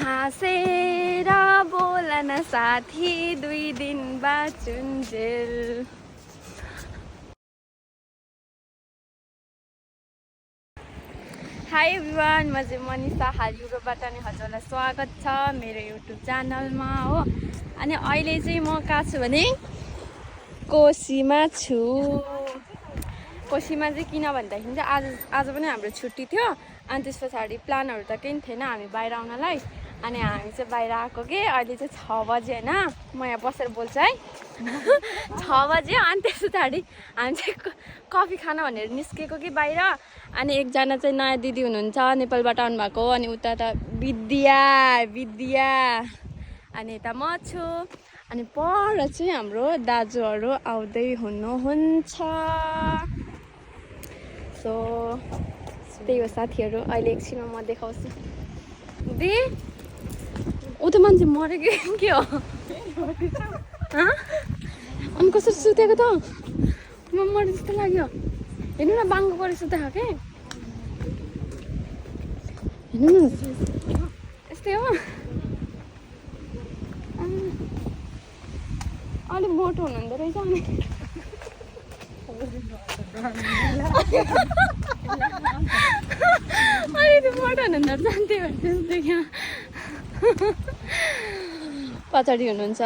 हाँसेर बोल न साथी 2 दिन बाँचुन्जेल। हाई एभ्रिवान, म चाहिँ मनिषा हालयुरोबाट नि हजुरलाई स्वागत छ मेरो युट्युब च्यानलमा हो। अनि अहिले चाहिँ म कहाँ छु भने कोसीमा छु। कोसीमा चाहिँ किन भन्दाखेरि चाहिँ आज पनि हाम्रो छुट्टी थियो। अनि त्यस पछाडि प्लानहरू त केही थिएन हामी बाहिर आउनलाई। अनि हामी चाहिँ बाहिर आएको कि अहिले चाहिँ 6 बजे होइन, म यहाँ बसेर बोल्छु है 6 बजे। अनि त्यस पछाडि हामी चाहिँ कफी खान भनेर निस्केको कि बाहिर। अनि एकजना चाहिँ नयाँ दिदी हुनुहुन्छ नेपालबाट आउनुभएको, अनि उता त विद्या अनि यता म छु। अनि पर चाहिँ हाम्रो दाजुहरू आउँदै हुनुहुन्छ। सो त्यही हो साथीहरू, अहिले एकछिनमा म देखाउँछु। दि ऊ त मान्छे मरेको के हो? अनि कसरी सुतेको त? म मरे जस्तो लाग्यो। हेर्नु न, बाङ्गो गरेर सुतेको के? हेर्नु न, यस्तै हो। अलिक मोटो हुनुहुँदो रहेछ। अनि अलिक मोटो हुनुहुँदो रहेछ, त्यही भएर त्यस्तो देख्यो। पछाडि हुनुहुन्छ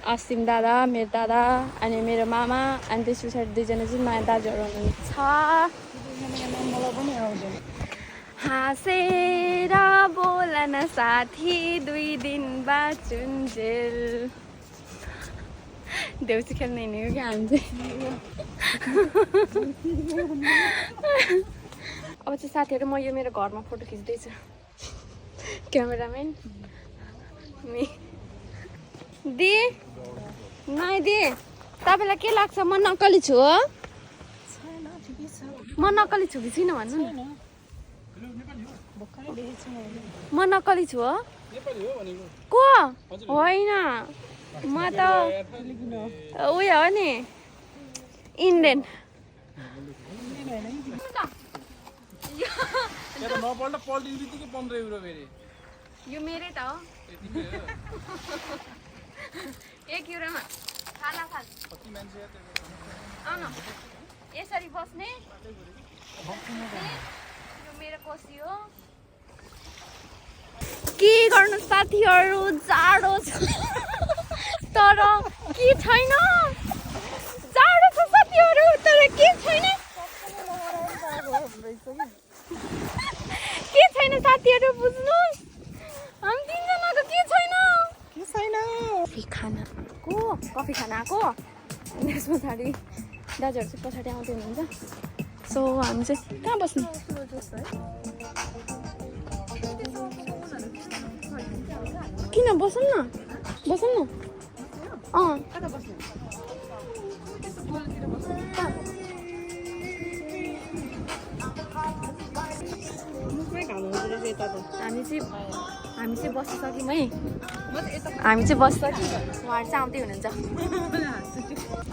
आसिम दादा, मेरो दादा, अनि मेरो मामा, अनि त्यस पछाडि 2 जना चाहिँ नयाँ दाजुहरू हुनुहुन्छ। हाँसेर बोल न साथी 2 दिन बाँचुन्जेल। देउसी खेल्न हिँडेको क्या हामी चाहिँ। अब चाहिँ साथीहरू, म यो मेरो घरमा फोटो खिच्दैछु। क्यामेराम्यान दि नाइ दि, तपाईँलाई के लाग्छ म नक्कली छु हो? म नक्कली छु कि छैन भन्नु न। म नक्कली छु हो? को होइन, म त उयो हो नि, इन्डियन। यो मेरै त हो। 1 युरोमा खाना खान आउन यसरी बस्ने। यो मेरो कोसी हो। के गर्नु साथीहरू, जाडो छ तर के छैन। जाडो छ साथीहरू तर के छैन, के छैन साथीहरू, बुझ्नुहोस्। हामी 3 जनाको के छैन। कफी खाना आएको। त्यस पछाडि दाजुहरू चाहिँ पछाडि आउँदै हुनुहुन्छ। सो हामी चाहिँ कहाँ बस्नु? किन बसौँ न, बसौँ न। हामी चाहिँ बसिसक्यौँ है। हामी चाहिँ बसिसक्यौँ, उहाँहरू चाहिँ आउँदै हुनुहुन्छ।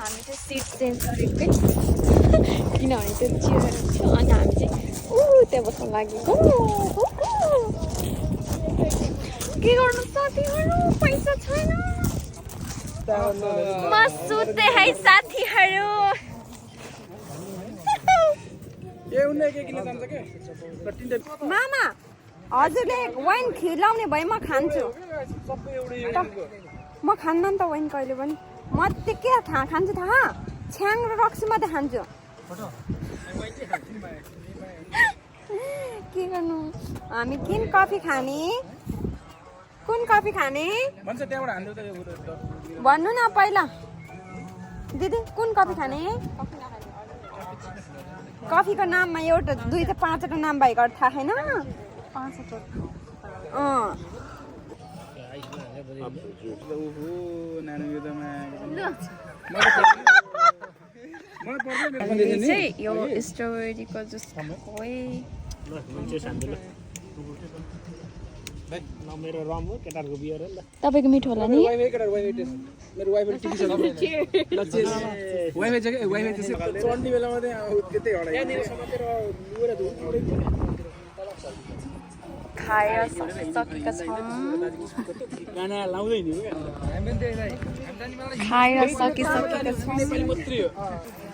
हामी चाहिँ सिट चेन्ज गरेको है, किनभने त्यो चियर थियो। अनि हामी चाहिँ त्यहाँ बस्न लागेको। के गर्नु साथीहरू, पैसा छैन। म सुत्दै है साथीहरू। मामा हजुरले वाइन खिलाउने भए म खान्छु। म खान्न नि त वाइन कहिले पनि। म चाहिँ के खान्छु थाहा? छ्याङ र रक्सी मात्रै खान्छु। के गर्नु, हामी कुन कफी खाने? कुन कफी खाने भन्नु न पहिला। दिदी कुन कफी खाने? कफीको नाममा एउटा 2 चाहिँ 5वटा नाम भएको थाहा छैन। 5वटा चाहिँ यो स्ट्रबेरीको जुस तपाईँको मिठो होला नि। खाएर सकिसकेका छौँ खाएर सकिसकेका छौँ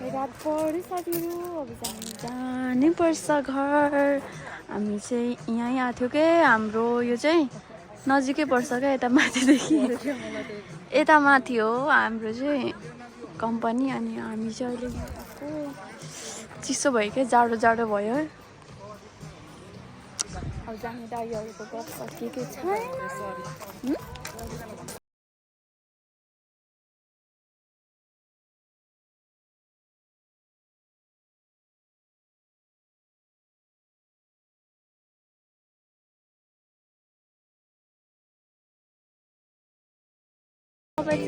रात परिसक्यो अब जानै पर्छ घर हामी चाहिँ यहीँ आएको थियो के हाम्रो यो चाहिँ नजिकै पर्छ क्या यता माथिदेखि यता माथि हो हाम्रो चाहिँ कम्पनी अनि हामी चाहिँ अहिले यहाँको चिसो भयो क्या जाडो जाडो भयो अब जाने दाइहरूको गफ सकिएको छैन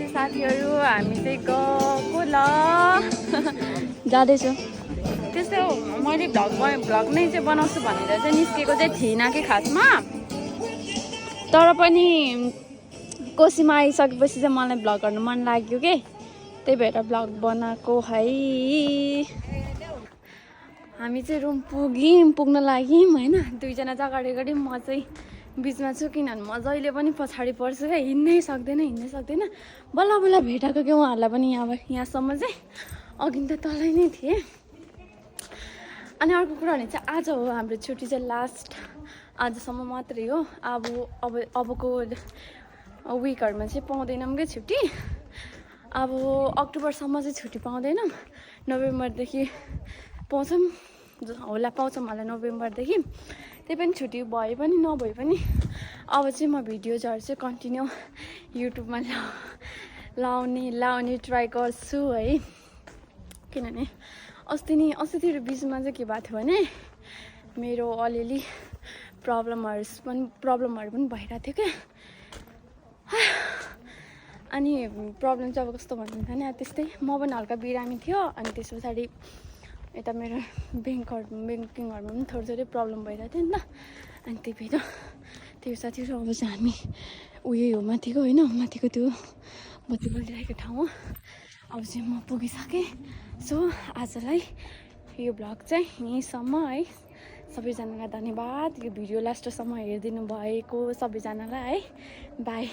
साथीहरू हामी चाहिँ गएको ल जाँदैछु त्यस्तै हो मैले भ्लग नै चाहिँ बनाउँछु भनेर चाहिँ निस्केको चाहिँ थिइनँ कि खासमा तर पनि कोसीमा आइसकेपछि चाहिँ मलाई भ्लग गर्नु मन लाग्यो कि त्यही भएर भ्लग बनाएको है हामी चाहिँ रुम पुग्न लाग्यौँ होइन दुईजना चाहिँ अगाडि अगाडि म चाहिँ बिचमा छु किनभने म जहिले पनि पछाडि पर्छु क्या हिँड्नै सक्दैन बल्ल बल्ल भेटाएको क्या उहाँहरूलाई पनि यहाँसम्म चाहिँ अघि त तलै नै थिएँ अनि अर्को कुरा भने चाहिँ आज हो हाम्रो छुट्टी चाहिँ लास्ट आजसम्म मात्रै हो अबको विकहरूमा चाहिँ पाउँदैनौँ क्या छुट्टी अब अक्टोबरसम्म चाहिँ छुट्टी पाउँदैनौँ नोभेम्बरदेखि पाउँछौँ पाउँछौँ होला नोभेम्बरदेखि त्यही पनि छुट्टी भए पनि नभए पनि अब चाहिँ म भिडियोजहरू चाहिँ कन्टिन्यू युट्युबमा लाउने ट्राई गर्छु है किनभने अस्तितिर बिचमा चाहिँ के भएको थियो भने मेरो अलिअलि प्रब्लमहरू पनि भइरहेको थियो क्या अनि प्रब्लम चाहिँ अब कस्तो भन्नु भने त्यस्तै म पनि हल्का बिरामी थियो अनि त्यस पछाडि यता मेरो ब्याङ्किङहरूमा पनि थोरै प्रब्लम भइरहेको थियो नि त अनि त्यही भएर त्यो साथीहरू अब चाहिँ हामी उयो हो माथिको होइन माथिको त्यो बत्ती बलिरहेको ठाउँ हो अब चाहिँ म पुगिसकेँ सो आजलाई यो भ्लग चाहिँ यहीँसम्म है सबैजनालाई धन्यवाद यो भिडियो लास्टसम्म हेरिदिनु भएको सबैजनालाई है बाई